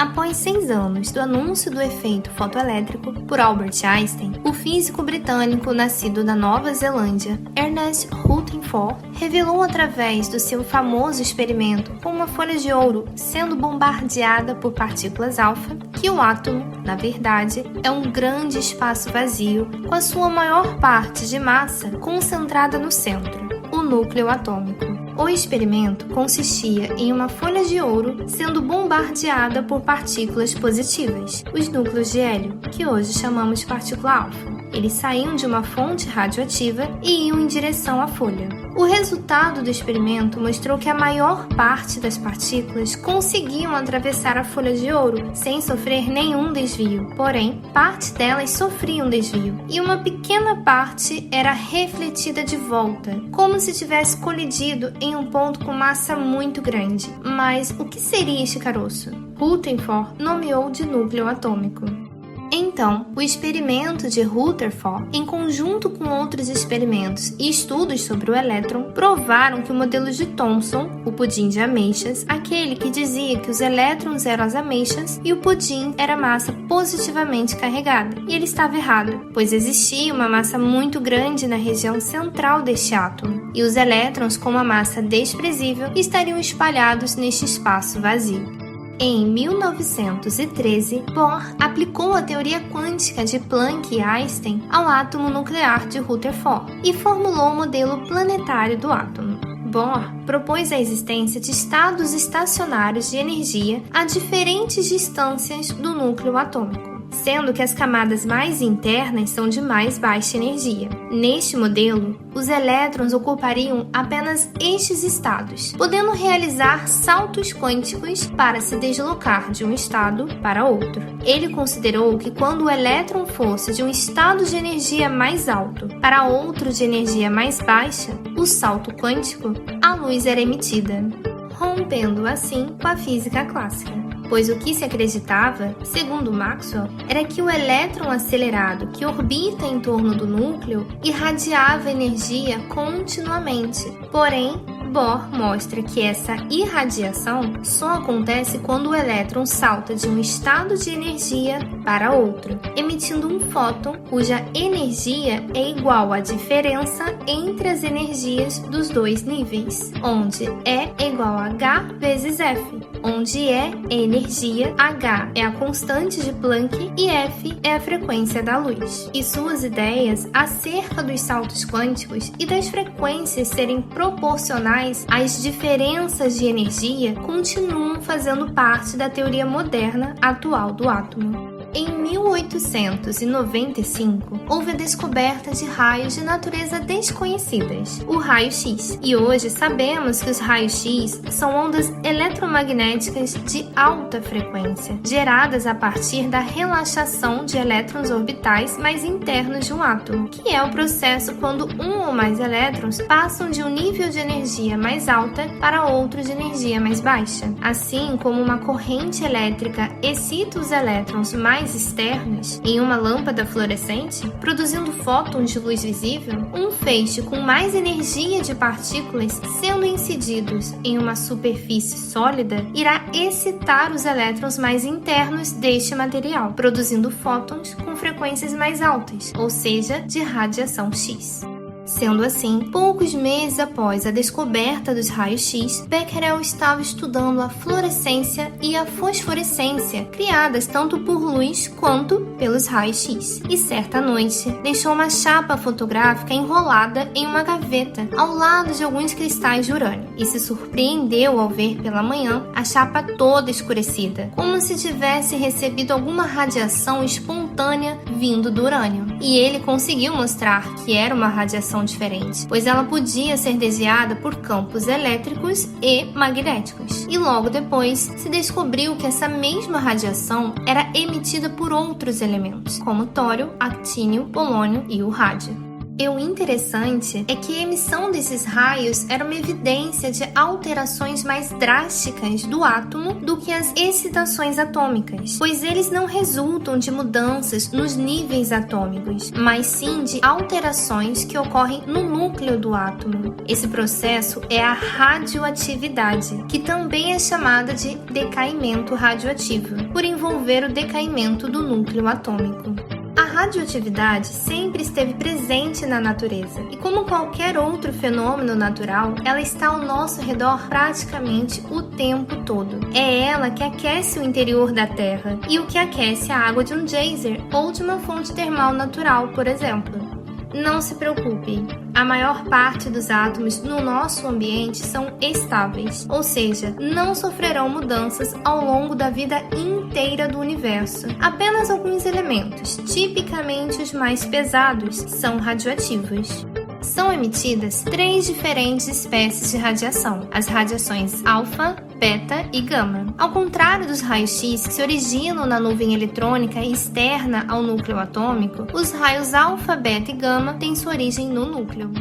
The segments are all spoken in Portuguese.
Após 6 anos do anúncio do efeito fotoelétrico por Albert Einstein, o físico britânico nascido na Nova Zelândia, Ernest Rutherford, revelou através do seu famoso experimento com uma folha de ouro sendo bombardeada por partículas alfa que o átomo, na verdade, é um grande espaço vazio com a sua maior parte de massa concentrada no centro, o núcleo atômico. O experimento consistia em uma folha de ouro sendo bombardeada por partículas positivas, os núcleos de hélio, que hoje chamamos de partícula alfa. Eles saíam de uma fonte radioativa e iam em direção à folha. O resultado do experimento mostrou que a maior parte das partículas conseguiam atravessar a folha de ouro sem sofrer nenhum desvio. Porém, parte delas sofria um desvio e uma pequena parte era refletida de volta, como se tivesse colidido em um ponto com massa muito grande. Mas o que seria este caroço? Rutherford nomeou de núcleo atômico. Então, o experimento de Rutherford, em conjunto com outros experimentos e estudos sobre o elétron, provaram que o modelo de Thomson, o pudim de ameixas, aquele que dizia que os elétrons eram as ameixas e o pudim era massa positivamente carregada, e ele estava errado, pois existia uma massa muito grande na região central deste átomo, e os elétrons com uma massa desprezível estariam espalhados neste espaço vazio. Em 1913, Bohr aplicou a teoria quântica de Planck e Einstein ao átomo nuclear de Rutherford e formulou o modelo planetário do átomo. Bohr propôs a existência de estados estacionários de energia a diferentes distâncias do núcleo atômico, sendo que as camadas mais internas são de mais baixa energia. Neste modelo, os elétrons ocupariam apenas estes estados, podendo realizar saltos quânticos para se deslocar de um estado para outro. Ele considerou que quando o elétron fosse de um estado de energia mais alto para outro de energia mais baixa, o salto quântico, a luz era emitida, rompendo assim com a física clássica. Pois o que se acreditava, segundo Maxwell, era que o elétron acelerado que orbita em torno do núcleo irradiava energia continuamente. Porém, Bohr mostra que essa irradiação só acontece quando o elétron salta de um estado de energia para outro, emitindo um fóton cuja energia é igual à diferença entre as energias dos dois níveis, onde E é igual a H vezes F, onde E é energia, H é a constante de Planck e F é a frequência da luz. E suas ideias acerca dos saltos quânticos e das frequências serem proporcionais às diferenças de energia continuam fazendo parte da teoria moderna atual do átomo. Em 1895, houve a descoberta de raios de natureza desconhecidas, o raio-x. E hoje sabemos que os raios-x são ondas eletromagnéticas de alta frequência, geradas a partir da relaxação de elétrons orbitais mais internos de um átomo, que é o processo quando um ou mais elétrons passam de um nível de energia mais alta para outro de energia mais baixa. Assim como uma corrente elétrica excita os elétrons mais externos em uma lâmpada fluorescente, produzindo fótons de luz visível, um feixe com mais energia de partículas sendo incididos em uma superfície sólida irá excitar os elétrons mais internos deste material, produzindo fótons com frequências mais altas, ou seja, de radiação X. Sendo assim, poucos meses após a descoberta dos raios-x, Becquerel estava estudando a fluorescência e a fosforescência, criadas tanto por luz quanto pelos raios-x. E certa noite, deixou uma chapa fotográfica enrolada em uma gaveta, ao lado de alguns cristais de urânio, e se surpreendeu ao ver pela manhã a chapa toda escurecida, como se tivesse recebido alguma radiação espontânea vindo do urânio. E ele conseguiu mostrar que era uma radiação diferente, pois ela podia ser desviada por campos elétricos e magnéticos. E logo depois se descobriu que essa mesma radiação era emitida por outros elementos, como tório, actínio, polônio e o rádio. E o interessante é que a emissão desses raios era uma evidência de alterações mais drásticas do átomo do que as excitações atômicas, pois eles não resultam de mudanças nos níveis atômicos, mas sim de alterações que ocorrem no núcleo do átomo. Esse processo é a radioatividade, que também é chamada de decaimento radioativo, por envolver o decaimento do núcleo atômico. A radioatividade sempre esteve presente na natureza e, como qualquer outro fenômeno natural, ela está ao nosso redor praticamente o tempo todo. É ela que aquece o interior da Terra e o que aquece a água de um geyser ou de uma fonte termal natural, por exemplo. Não se preocupe, a maior parte dos átomos no nosso ambiente são estáveis, ou seja, não sofrerão mudanças ao longo da vida inteira do universo. Apenas alguns elementos, tipicamente os mais pesados, são radioativos. São emitidas 3 diferentes espécies de radiação, as radiações alfa, beta e gama. Ao contrário dos raios-x que se originam na nuvem eletrônica externa ao núcleo atômico, os raios alfa, beta e gama têm sua origem no núcleo.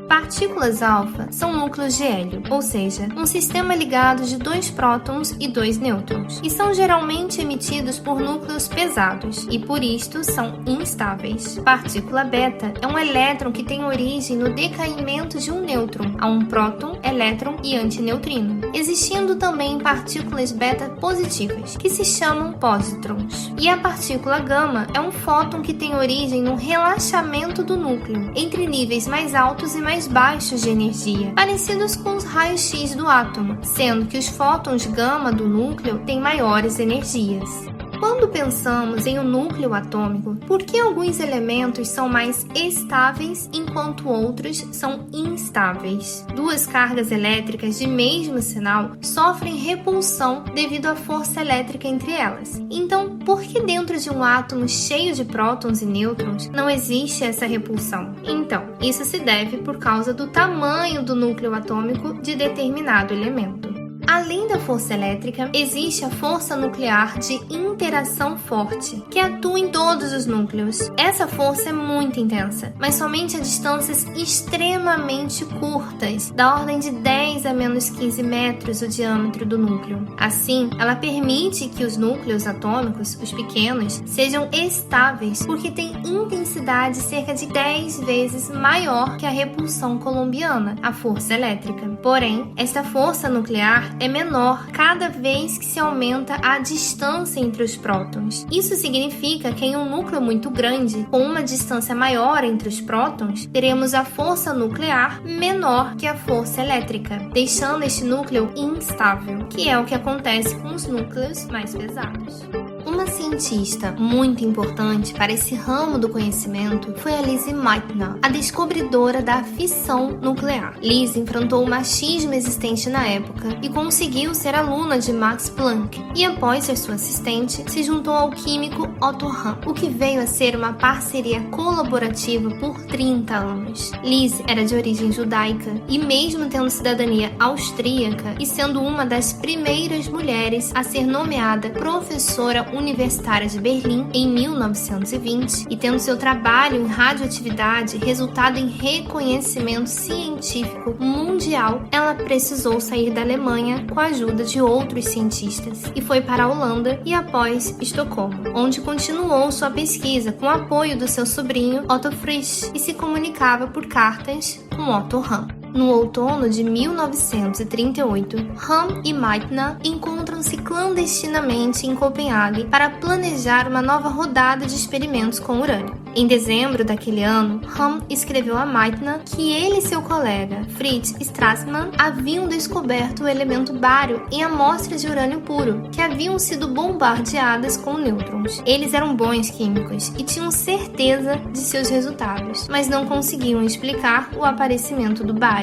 Partículas alfa são núcleos de hélio, ou seja, um sistema ligado de 2 prótons e 2 nêutrons, e são geralmente emitidos por núcleos pesados, e por isto são instáveis. Partícula beta é um elétron que tem origem no decaimento de um nêutron a um próton, elétron e antineutrino, existindo também partículas beta positivas, que se chamam pósitrons. E a partícula gama é um fóton que tem origem no relaxamento do núcleo, entre níveis mais altos e mais baixos de energia, parecidos com os raios-x do átomo, sendo que os fótons gama do núcleo têm maiores energias. Quando pensamos em um núcleo atômico, por que alguns elementos são mais estáveis enquanto outros são instáveis? 2 cargas elétricas de mesmo sinal sofrem repulsão devido à força elétrica entre elas. Então, por que dentro de um átomo cheio de prótons e nêutrons não existe essa repulsão? Então, isso se deve por causa do tamanho do núcleo atômico de determinado elemento. Além da força elétrica, existe a força nuclear de interação forte, que atua em todos os núcleos. Essa força é muito intensa, mas somente a distâncias extremamente curtas, da ordem de 10 a menos 15 metros o diâmetro do núcleo. Assim, ela permite que os núcleos atômicos, os pequenos, sejam estáveis, porque têm intensidade cerca de 10 vezes maior que a repulsão coulombiana, a força elétrica. Porém, esta força nuclear é menor cada vez que se aumenta a distância entre os prótons. Isso significa que em um núcleo muito grande, com uma distância maior entre os prótons, teremos a força nuclear menor que a força elétrica, deixando este núcleo instável, que é o que acontece com os núcleos mais pesados. Uma cientista muito importante para esse ramo do conhecimento foi a Lise Meitner, a descobridora da fissão nuclear. Lise enfrentou o machismo existente na época e conseguiu ser aluna de Max Planck, e após ser sua assistente, se juntou ao químico Otto Hahn, o que veio a ser uma parceria colaborativa por 30 anos. Lise era de origem judaica e, mesmo tendo cidadania austríaca e sendo uma das primeiras mulheres a ser nomeada professora universitária de Berlim em 1920 e tendo seu trabalho em radioatividade resultado em reconhecimento científico mundial, ela precisou sair da Alemanha com a ajuda de outros cientistas e foi para a Holanda e após Estocolmo, onde continuou sua pesquisa com o apoio do seu sobrinho Otto Frisch e se comunicava por cartas com Otto Hahn. No outono de 1938, Hahn e Meitner encontram-se clandestinamente em Copenhague para planejar uma nova rodada de experimentos com urânio. Em dezembro daquele ano, Hahn escreveu a Meitner que ele e seu colega, Fritz Strassmann, haviam descoberto o elemento bário em amostras de urânio puro, que haviam sido bombardeadas com nêutrons. Eles eram bons químicos e tinham certeza de seus resultados, mas não conseguiam explicar o aparecimento do bário.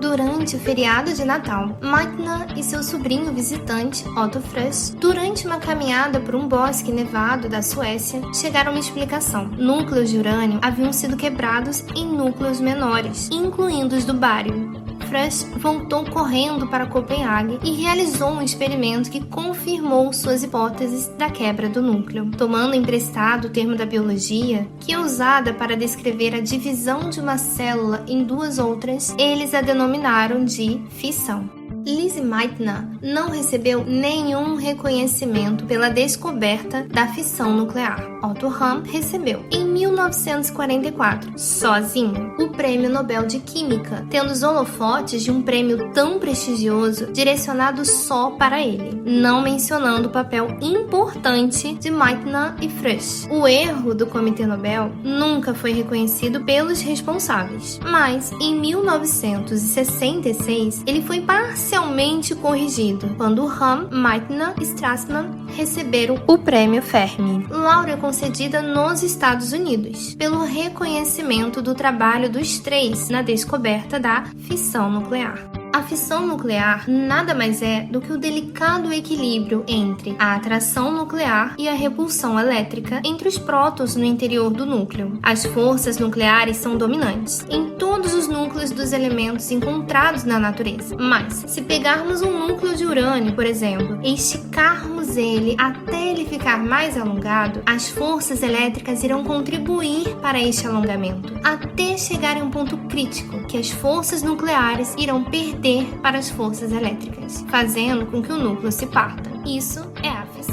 Durante o feriado de Natal, Meitner e seu sobrinho visitante, Otto Frisch, durante uma caminhada por um bosque nevado da Suécia, chegaram a uma explicação. Núcleos de urânio haviam sido quebrados em núcleos menores, incluindo os do bário. Frisch voltou correndo para Copenhague e realizou um experimento que confirmou suas hipóteses da quebra do núcleo. Tomando emprestado o termo da biologia, que é usada para descrever a divisão de uma célula em duas outras, eles a denominaram de fissão. Lise Meitner não recebeu nenhum reconhecimento pela descoberta da fissão nuclear. Otto Hahn recebeu, em 1944, sozinho, o Prêmio Nobel de Química, tendo os holofotes de um prêmio tão prestigioso direcionado só para ele, não mencionando o papel importante de Meitner e Frisch. O erro do Comitê Nobel nunca foi reconhecido pelos responsáveis, mas em 1966 ele foi parcialmente corrigido, quando Hahn, Meitner e Strassmann receberam o Prêmio Fermi. Laura é concedida nos Estados Unidos, pelo reconhecimento do trabalho dos três na descoberta da fissão nuclear. A fissão nuclear nada mais é do que o delicado equilíbrio entre a atração nuclear e a repulsão elétrica entre os prótons no interior do núcleo. As forças nucleares são dominantes em todos os núcleos dos elementos encontrados na natureza. Mas, se pegarmos um núcleo de urânio, por exemplo, e esticarmos ele até ele ficar mais alongado, as forças elétricas irão contribuir para este alongamento, até chegar em um ponto crítico, que as forças nucleares irão perder para as forças elétricas, fazendo com que o núcleo se parta. Isso é a fissão.